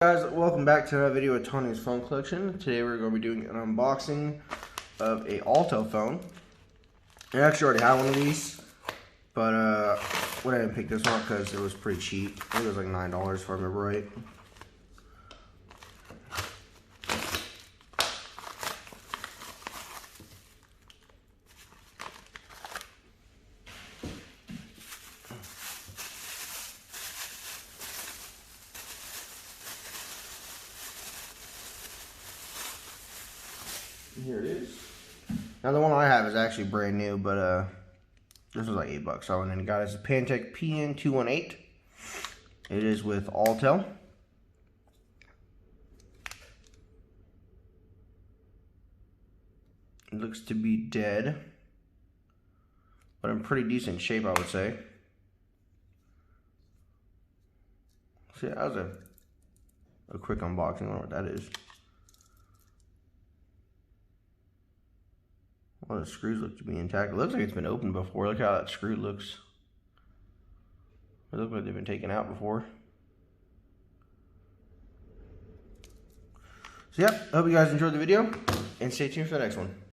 Guys, welcome back to another video of Tony's phone collection. Today we're going to be doing an unboxing of a Alltel phone. I actually already had one of these, but we didn't pick this one because it was pretty cheap. I think it was like $9 if I remember right. Here it is. Now the one I have is actually brand new, but this was like $8. So I went and got it. It's a Pantech PN-218. It is with Alltel. It looks to be dead, but in pretty decent shape, I would say. See, that was a quick unboxing. I don't know what that is. Well, the screws look to be intact. It looks like it's been opened before. Look how that screw looks. It looks like they've been taken out before. So, yep. I hope you guys enjoyed the video, and stay tuned for the next one.